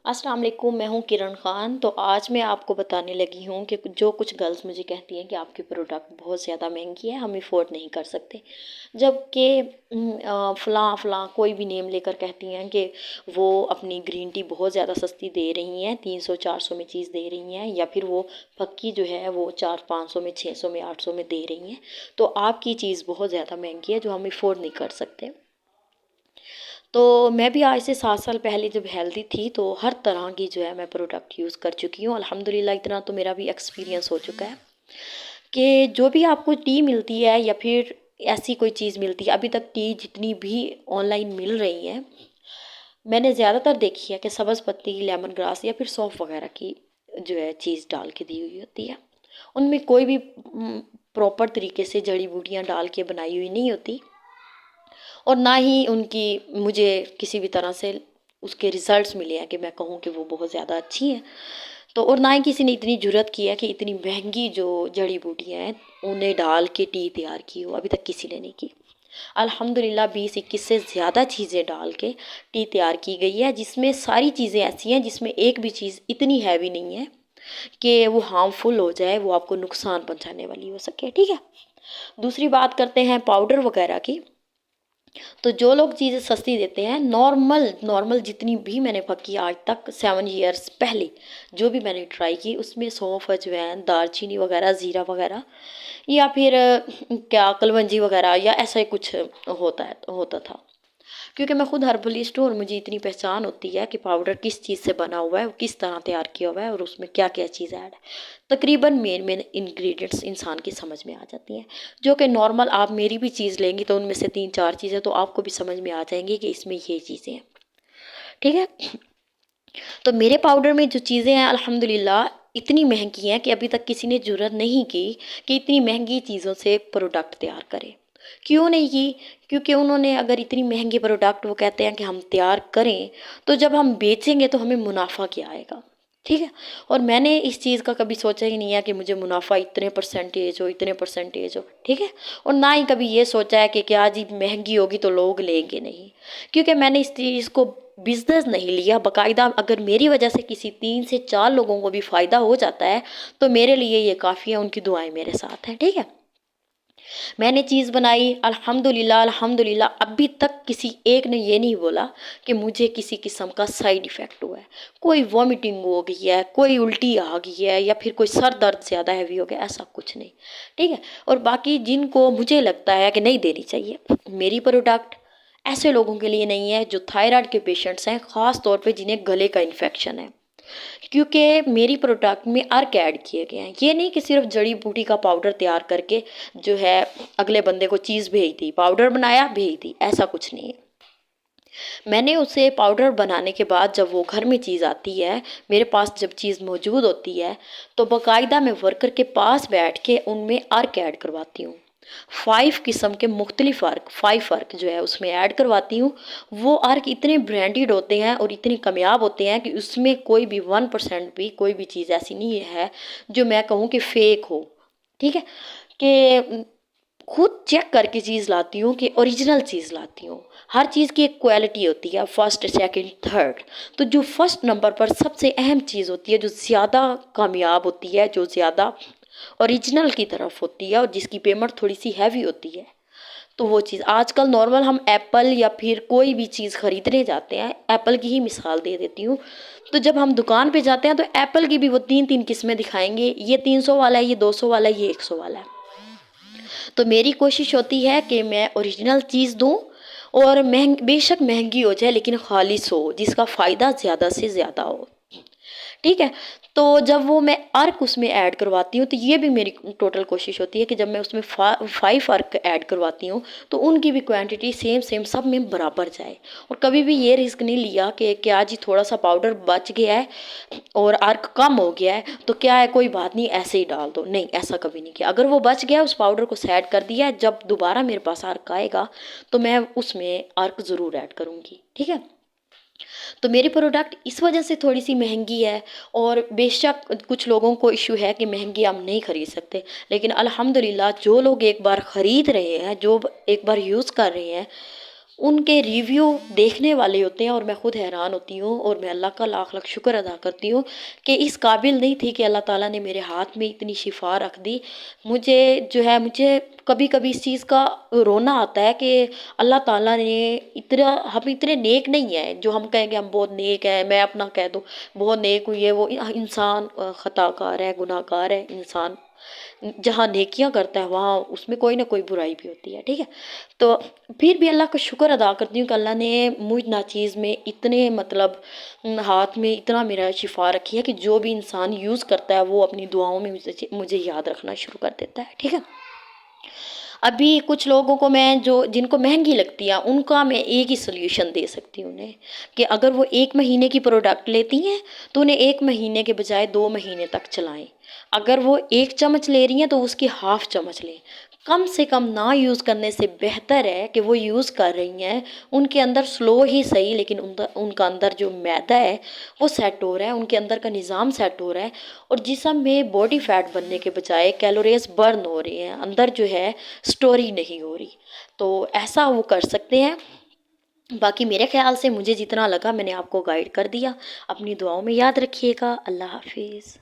السلام علیکم، میں ہوں کرن خان۔ تو آج میں آپ کو بتانے لگی ہوں کہ جو کچھ گرلز مجھے کہتی ہیں کہ آپ کی پروڈکٹ بہت زیادہ مہنگی ہے، ہم افورڈ نہیں کر سکتے، جب کہ فلاں فلاں کوئی بھی نیم لے کر کہتی ہیں کہ وہ اپنی گرین ٹی بہت زیادہ سستی دے رہی ہیں، 300 400 میں چیز دے رہی ہیں، یا پھر وہ پکی جو ہے وہ 400 500 میں 600 میں 800 میں دے رہی ہیں، تو آپ کی چیز بہت زیادہ مہنگی ہے جو ہم افورڈ نہیں کر سکتے۔ تو میں بھی آج سے 7 سال پہلے جب ہیلدی تھی تو ہر طرح کی جو ہے میں پروڈکٹ یوز کر چکی ہوں، الحمدللہ اتنا تو میرا بھی ایکسپیرینس ہو چکا ہے کہ جو بھی آپ کو ٹی ملتی ہے یا پھر ایسی کوئی چیز ملتی ہے، ابھی تک ٹی جتنی بھی آن لائن مل رہی ہیں، میں نے زیادہ تر دیکھی ہے کہ سبز پتی، لیمن گراس یا پھر سونف وغیرہ کی جو ہے چیز ڈال کے دی ہوئی ہوتی ہے، ان میں کوئی بھی پراپر طریقے سے جڑی بوٹیاں ڈال کے بنائی ہوئی نہیں ہوتی، اور نہ ہی ان کی مجھے کسی بھی طرح سے اس کے ریزلٹس ملے ہیں کہ میں کہوں کہ وہ بہت زیادہ اچھی ہیں۔ تو اور نہ ہی کسی نے اتنی جرت کی ہے کہ اتنی مہنگی جو جڑی بوٹیاں ہیں انہیں ڈال کے ٹی تیار کی ہو، ابھی تک کسی نے نہیں کی۔ الحمدللہ 20 21 سے زیادہ چیزیں ڈال کے ٹی تیار کی گئی ہے، جس میں ساری چیزیں ایسی ہیں جس میں ایک بھی چیز اتنی ہیوی نہیں ہے کہ وہ ہارمفل ہو جائے، وہ آپ کو نقصان پہنچانے والی ہو سکے، ٹھیک ہے۔ دوسری بات کرتے ہیں پاؤڈر وغیرہ کی۔ تو جو لوگ چیزیں سستی دیتے ہیں، نارمل جتنی بھی میں نے پکی آج تک 7 ایئرس پہلے جو بھی میں نے ٹرائی کی، اس میں سونف، اجوائن، دار چینی وغیرہ، زیرہ وغیرہ، یا پھر کیا کلونجی وغیرہ یا ایسا ہی کچھ ہوتا تھا، کیونکہ میں خود ہربلسٹ ہوں اور مجھے اتنی پہچان ہوتی ہے کہ پاؤڈر کس چیز سے بنا ہوا ہے، کس طرح تیار کیا ہوا ہے، اور اس میں کیا کیا چیز ایڈ ہے، تقریباً مین انگریڈینٹس انسان کی سمجھ میں آ جاتی ہیں، جو کہ نارمل آپ میری بھی چیز لیں گی تو ان میں سے 3 4 چیزیں تو آپ کو بھی سمجھ میں آ جائیں گی کہ اس میں یہ چیزیں ہیں، ٹھیک ہے۔ تو میرے پاؤڈر میں جو چیزیں ہیں الحمدللہ اتنی مہنگی ہیں کہ ابھی تک کسی نے جرت نہیں کی کہ اتنی مہنگی چیزوں سے پروڈکٹ تیار کرے۔ کیوں نہیں کی؟ کیونکہ انہوں نے اگر اتنی مہنگی پروڈکٹ وہ کہتے ہیں کہ ہم تیار کریں تو جب ہم بیچیں گے تو ہمیں منافع کیا آئے گا، ٹھیک ہے۔ اور میں نے اس چیز کا کبھی سوچا ہی نہیں ہے کہ مجھے منافع اتنے پرسنٹیج ہو، اتنے پرسنٹیج ہو، ٹھیک ہے۔ اور نہ ہی کبھی یہ سوچا ہے کہ کیا جی مہنگی ہوگی تو لوگ لیں گے نہیں، کیونکہ میں نے اس چیز کو بزنس نہیں لیا، باقاعدہ اگر میری وجہ سے کسی 3 سے 4 لوگوں کو بھی فائدہ ہو جاتا ہے تو میرے لیے یہ کافی ہے، ان کی دعائیں میرے ساتھ ہیں، ٹھیک ہے۔ میں نے چیز بنائی الحمدللہ ابھی تک کسی ایک نے یہ نہیں بولا کہ مجھے کسی قسم کا سائیڈ ایفیکٹ ہوا ہے، کوئی وامٹنگ ہو گئی ہے، کوئی الٹی آ گئی ہے، یا پھر کوئی سر درد زیادہ ہیوی ہو گیا، ایسا کچھ نہیں، ٹھیک ہے۔ اور باقی جن کو مجھے لگتا ہے کہ نہیں دینی چاہیے میری پروڈکٹ، ایسے لوگوں کے لیے نہیں ہے جو تھائرائڈ کے پیشنٹس ہیں، خاص طور پہ جنہیں گلے کا انفیکشن ہے، کیونکہ میری پروڈکٹ میں ارک ایڈ کیے گئے ہیں، یہ نہیں کہ صرف جڑی بوٹی کا پاؤڈر تیار کر کے جو ہے اگلے بندے کو چیز بھیج دی، پاؤڈر بنایا بھیج دی، ایسا کچھ نہیں ہے۔ میں نے اسے پاؤڈر بنانے کے بعد جب وہ گھر میں چیز آتی ہے، میرے پاس جب چیز موجود ہوتی ہے تو باقاعدہ میں ورکر کے پاس بیٹھ کے ان میں ارک ایڈ کرواتی ہوں، 5 قسم کے مختلف ارک، 5 ارک جو ہے اس میں ایڈ کرواتی ہوں۔ وہ ارک اتنے برانڈیڈ ہوتے ہیں اور اتنے کامیاب ہوتے ہیں کہ اس میں کوئی بھی 1% بھی کوئی بھی چیز ایسی نہیں ہے جو میں کہوں کہ فیک ہو، ٹھیک ہے، کہ خود چیک کر کے چیز لاتی ہوں کہ اوریجنل چیز لاتی ہوں۔ ہر چیز کی ایک کوالٹی ہوتی ہے، فرسٹ سیکنڈ تھرڈ، تو جو فرسٹ نمبر پر سب سے اہم چیز ہوتی ہے، جو زیادہ کامیاب ہوتی ہے، جو زیادہ اوریجنل کی طرف ہوتی ہے اور جس کی پیمنٹ تھوڑی سی ہیوی ہوتی ہے، تو وہ چیز آج کل نارمل ہم ایپل یا پھر کوئی بھی چیز خریدنے جاتے ہیں، ایپل کی ہی مثال دے دیتی ہوں، تو جب ہم دکان پہ جاتے ہیں تو ایپل کی بھی وہ 3 3 قسمیں دکھائیں گے، یہ 300 والا ہے، یہ 200 والا ہے، یہ 100 والا ہے۔ تو میری کوشش ہوتی ہے کہ میں اوریجنل چیز دوں، اور بے شک مہنگی ہو جائے لیکن خالص ہو، جس کا فائدہ زیادہ سے زیادہ ہو، ٹھیک ہے۔ تو جب وہ میں ارک اس میں ایڈ کرواتی ہوں تو یہ بھی میری ٹوٹل کوشش ہوتی ہے کہ جب میں اس میں 5 ارک ایڈ کرواتی ہوں تو ان کی بھی کوانٹٹی سیم سب میں برابر جائے، اور کبھی بھی یہ رسک نہیں لیا کہ کیا جی تھوڑا سا پاؤڈر بچ گیا ہے اور ارک کم ہو گیا ہے تو کیا ہے کوئی بات نہیں ایسے ہی ڈال دو، نہیں ایسا کبھی نہیں کیا۔ اگر وہ بچ گیا اس پاؤڈر کو سیٹ کر دیا ہے، جب دوبارہ میرے پاس ارک آئے گا تو میں اس میں ارک ضرور ایڈ کروں گی، ٹھیک ہے۔ تو میری پروڈکٹ اس وجہ سے تھوڑی سی مہنگی ہے، اور بے شک کچھ لوگوں کو ایشو ہے کہ مہنگی ہم نہیں خرید سکتے، لیکن الحمدللہ جو لوگ ایک بار خرید رہے ہیں، جو ایک بار یوز کر رہے ہیں، ان کے ریویو دیکھنے والے ہوتے ہیں، اور میں خود حیران ہوتی ہوں، اور میں اللہ کا لاکھ لاکھ شکر ادا کرتی ہوں کہ اس قابل نہیں تھی کہ اللہ تعالیٰ نے میرے ہاتھ میں اتنی شفا رکھ دی۔ مجھے جو ہے، مجھے کبھی کبھی اس چیز کا رونا آتا ہے کہ اللہ تعالیٰ نے اتنا، ہم اتنے نیک نہیں ہیں جو ہم کہیں کہ ہم بہت نیک ہیں، میں اپنا کہہ دوں بہت نیک ہوئی ہے وہ انسان خطا کار ہے، گناہ گار ہے انسان، جہاں نیکیاں کرتا ہے وہاں اس میں کوئی نہ کوئی برائی بھی ہوتی ہے، ٹھیک ہے۔ تو پھر بھی اللہ کا شکر ادا کرتی ہوں کہ اللہ نے مجھ ناچیز میں اتنے مطلب ہاتھ میں اتنا میرا شفا رکھی ہے کہ جو بھی انسان یوز کرتا ہے وہ اپنی دعاؤں میں مجھے یاد رکھنا شروع کر دیتا ہے، ٹھیک ہے۔ ابھی کچھ لوگوں کو میں، جو جن کو مہنگی لگتی ہے، ان کا میں ایک ہی سلیوشن دے سکتی ہوں انہیں، کہ اگر وہ 1 مہینے کی پروڈکٹ لیتی ہیں تو انہیں 1 مہینے کے بجائے 2 مہینے تک چلائیں۔ اگر وہ 1 چمچ لے رہی ہیں تو اس کی ہاف چمچ لیں۔ کم سے کم نہ یوز کرنے سے بہتر ہے کہ وہ یوز کر رہی ہیں، ان کے اندر سلو ہی صحیح لیکن ان کا اندر جو معدہ ہے وہ سیٹ ہو رہا ہے، ان کے اندر کا نظام سیٹ ہو رہا ہے، اور جسم میں باڈی فیٹ بننے کے بجائے کیلوریز برن ہو رہی ہیں، اندر جو ہے سٹوری نہیں ہو رہی۔ تو ایسا وہ کر سکتے ہیں۔ باقی میرے خیال سے مجھے جتنا لگا میں نے آپ کو گائیڈ کر دیا، اپنی دعاؤں میں یاد رکھیے گا۔ اللہ حافظ۔